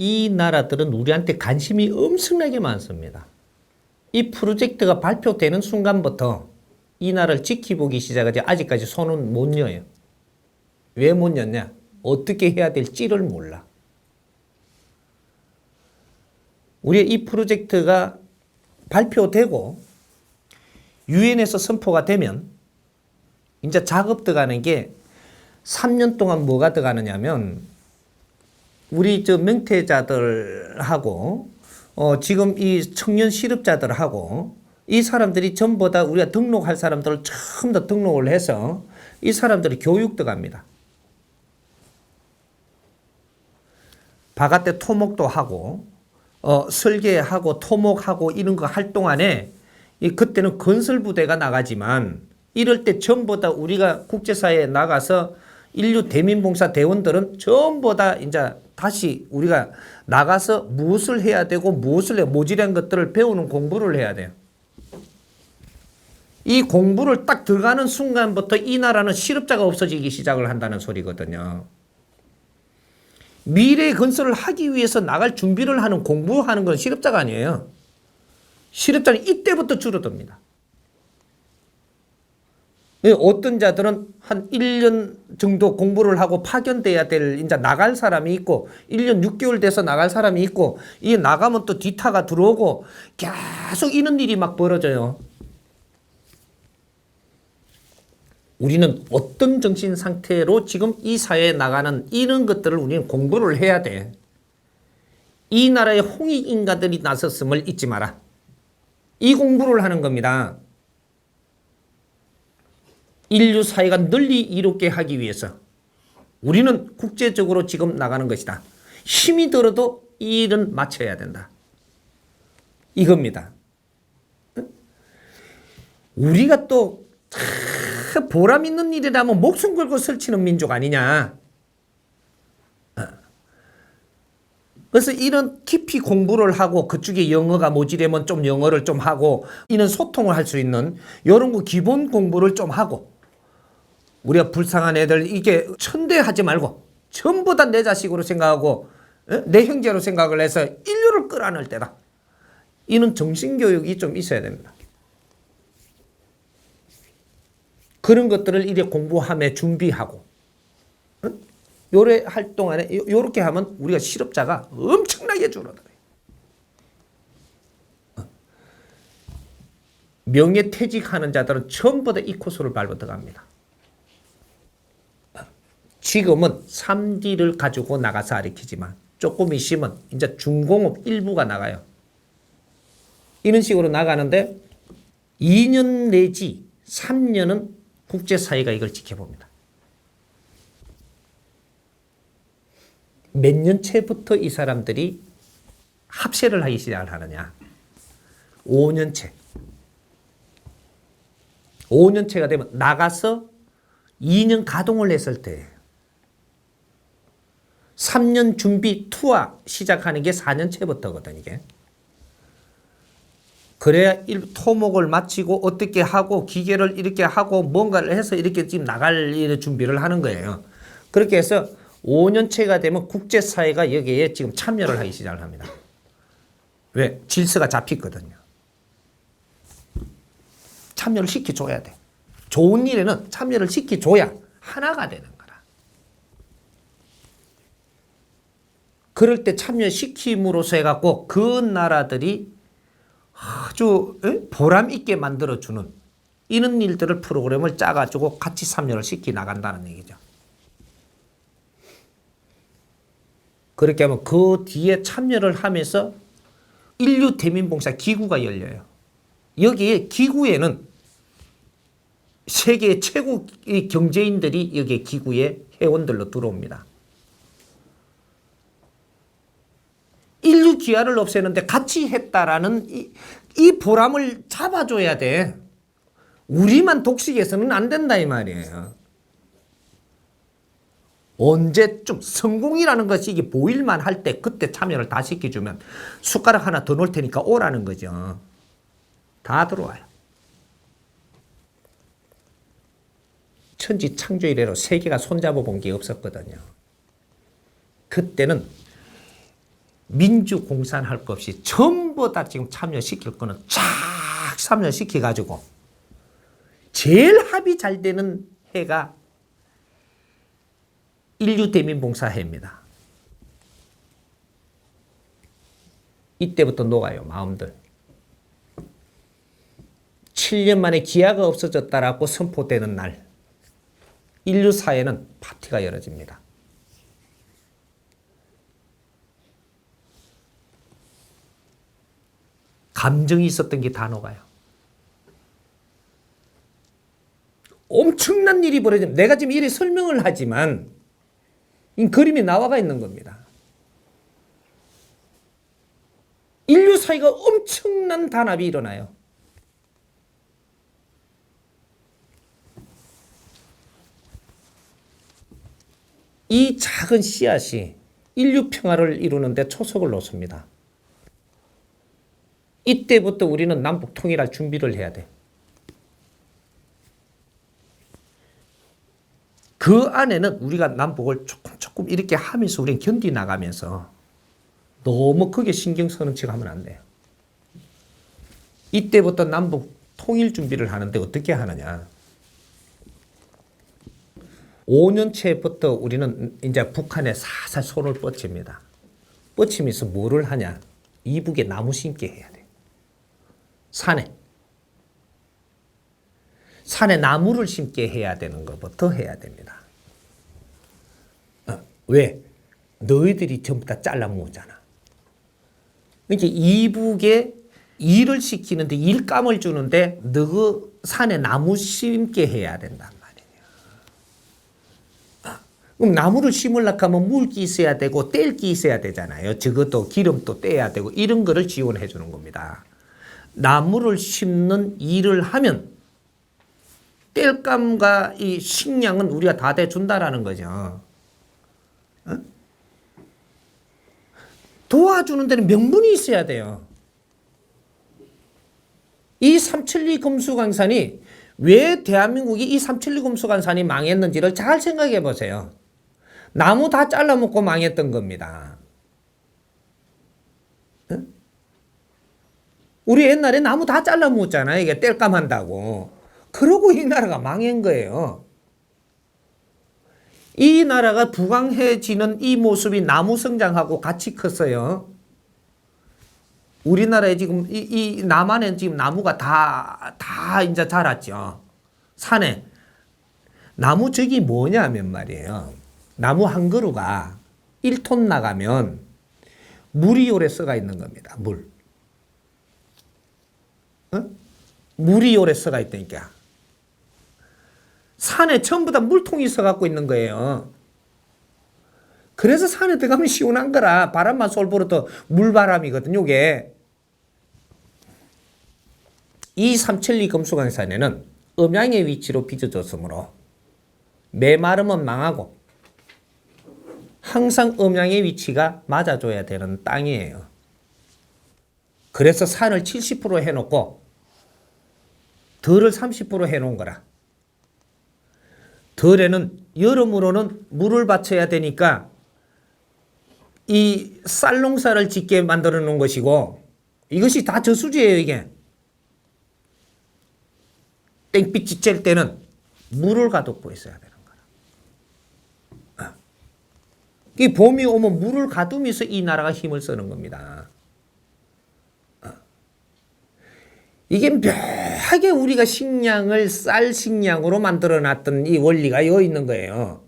이 나라들은 우리한테 관심이 엄청나게 많습니다. 이 프로젝트가 발표되는 순간부터 이 나라를 지켜보기 시작하지 아직까지 손은 못 여요. 왜 못 였냐? 어떻게 해야 될지를 몰라. 우리의 이 프로젝트가 발표되고 유엔에서 선포가 되면 이제 작업 들어가는 게 3년 동안 뭐가 들어가느냐면 우리 저 명퇴자들하고 지금 이 청년 실업자들하고 이 사람들이 전부 다 우리가 등록할 사람들을 처음 다 등록을 해서 이 사람들이 교육 들어갑니다. 바깥에 토목도 하고 설계하고 토목하고 이런 거 할 동안에 그때는 건설부대가 나가지만 이럴 때 전부 다 우리가 국제사회에 나가서 인류 대민봉사 대원들은 전부 다 이제 다시 우리가 나가서 무엇을 해야 되고 무엇을 모질한 것들을 배우는 공부를 해야 돼요. 이 공부를 딱 들어가는 순간부터 이 나라는 실업자가 없어지기 시작을 한다는 소리거든요. 미래 건설을 하기 위해서 나갈 준비를 하는 공부하는 건 실업자가 아니에요. 실업자는 이때부터 줄어듭니다. 어떤 자들은 한 1년 정도 공부를 하고 파견돼야 될, 이제 나갈 사람이 있고, 1년 6개월 돼서 나갈 사람이 있고, 이 나가면 또 뒤타가 들어오고, 계속 이런 일이 막 벌어져요. 우리는 어떤 정신 상태로 지금 이 사회에 나가는 이런 것들을 우리는 공부를 해야 돼. 이 나라의 홍익 인가들이 나섰음을 잊지 마라. 이 공부를 하는 겁니다. 인류 사회가 널리 이롭게 하기 위해서 우리는 국제적으로 지금 나가는 것이다. 힘이 들어도 이 일은 마쳐야 된다. 이겁니다. 우리가 또 보람 있는 일이라면 목숨 걸고 설치는 민족 아니냐. 그래서 이런 깊이 공부를 하고 그쪽에 영어가 모자라면 좀 영어를 좀 하고 이런 소통을 할 수 있는 이런 거 기본 공부를 좀 하고 우리가 불쌍한 애들 이게 천대하지 말고 전부 다 내 자식으로 생각하고 내 형제로 생각을 해서 인류를 끌어안을 때다. 이런 정신교육이 좀 있어야 됩니다. 그런 것들을 이제 공부하며 준비하고 요래 할 동안에 요렇게 하면 우리가 실업자가 엄청나게 줄어들어요. 명예퇴직하는 자들은 전부 다 이 코스를 밟아 들어갑니다. 지금은 3D를 가지고 나가서 가르치지만 조금 있으면 이제 중공업 일부가 나가요. 이런 식으로 나가는데 2년 내지 3년은 국제사회가 이걸 지켜봅니다. 몇 년째부터 이 사람들이 합세를 하기 시작을 하느냐. 5년째. 5년째가 되면 나가서 2년 가동을 했을 때 3년 준비 투하 시작하는 게 4년째부터거든 이게. 그래야 토목을 마치고 어떻게 하고 기계를 이렇게 하고 뭔가를 해서 이렇게 지금 나갈 준비를 하는 거예요. 그렇게 해서 5년째가 되면 국제사회가 여기에 지금 참여를 하기 시작을 합니다. 왜? 질서가 잡히거든요. 참여를 시켜줘야 돼. 좋은 일에는 참여를 시켜줘야 하나가 되는 거라. 그럴 때 참여시킴으로써 해갖고 그 나라들이 아주 보람 있게 만들어주는 이런 일들을 프로그램을 짜가지고 같이 참여를 시켜 나간다는 얘기죠. 그렇게 하면 그 뒤에 참여를 하면서 인류 대민봉사 기구가 열려요. 여기에 기구에는 세계 최고의 경제인들이 여기에 기구에 회원들로 들어옵니다. 인류 기아를 없애는데 같이 했다라는 이 보람을 잡아줘야 돼. 우리만 독식해서는 안 된다 이 말이에요. 언제쯤 성공이라는 것이 이게 보일만 할 때 그때 참여를 다 시켜주면 숟가락 하나 더 놓을 테니까 오라는 거죠. 다 들어와요. 천지 창조 이래로 세계가 손잡아 본 게 없었거든요. 그때는 민주공산할 것 없이 전부 다 지금 참여시킬 거는 쫙 참여시켜가지고 제일 합이 잘 되는 해가 인류대민봉사회입니다. 이때부터 녹아요, 마음들. 7년 만에 기아가 없어졌다라고 선포되는 날, 인류사회는 파티가 열어집니다. 감정이 있었던 게 다 녹아요. 엄청난 일이 벌어집니다. 내가 지금 이리 설명을 하지만 이 그림이 나와가 있는 겁니다. 인류 사회가 엄청난 단합이 일어나요. 이 작은 씨앗이 인류 평화를 이루는 데 초석을 놓습니다. 이때부터 우리는 남북 통일할 준비를 해야 돼. 그 안에는 우리가 남북을 조금 이렇게 하면서 우리는 견디나가면서 너무 크게 신경 쓰는 척 하면 안 돼요. 이때부터 남북 통일 준비를 하는데 어떻게 하느냐. 5년째부터 우리는 이제 북한에 살살 손을 뻗칩니다. 뻗치면서 뭐를 하냐. 이북에 나무 심게 해야 돼. 산에 나무를 심게 해야 되는 것부터 해야 됩니다. 왜? 너희들이 전부 다 잘라먹었잖아. 그러니까 이북에 일을 시키는데 일감을 주는데 너 산에 나무 심게 해야 된단 말이에요. 그럼 나무를 심으려고 하면 물기 있어야 되고 뗄기 있어야 되잖아요. 적어도 기름도 떼야 되고 이런 거를 지원해 주는 겁니다. 나무를 심는 일을 하면 뗄감과 이 식량은 우리가 다 대준다라는 거죠. 도와주는 데는 명분이 있어야 돼요. 이 삼천리 금수강산이 왜 대한민국이 이 삼천리 금수강산이 망했는지를 잘 생각해 보세요. 나무 다 잘라먹고 망했던 겁니다. 우리 옛날에 나무 다 잘라먹었잖아요. 이게 뗄감 한다고. 그러고 이 나라가 망한 거예요. 이 나라가 부강해지는 이 모습이 나무 성장하고 같이 컸어요. 우리나라에 지금 이 남한에 지금 나무가 다 이제 자랐죠. 산에. 나무 적이 뭐냐면 말이에요. 나무 한 그루가 1톤 나가면 물이 오래 썩어 있는 겁니다. 물이 오래 썩어 있다니까. 산에 전부 다 물통이 있어갖고 있는 거예요. 그래서 산에 들어가면 시원한 거라. 바람만 쏠 불어도 물바람이거든요, 이게. 이 삼천리 금수강산에는 음양의 위치로 빚어졌으므로 메마르면 망하고 항상 음양의 위치가 맞아줘야 되는 땅이에요. 그래서 산을 70% 해놓고 덜을 30% 해놓은 거라. 덜에는 여름으로는 물을 바쳐야 되니까 이 쌀농사를 짓게 만들어 놓은 것이고 이것이 다 저수지예요, 이게. 땡빛이 쬐 때는 물을 가두고 있어야 되는 거라. 이 봄이 오면 물을 가두면서 이 나라가 힘을 쓰는 겁니다. 이게 묘하게 우리가 식량을 쌀 식량으로 만들어 놨던 이 원리가 여기 있는 거예요.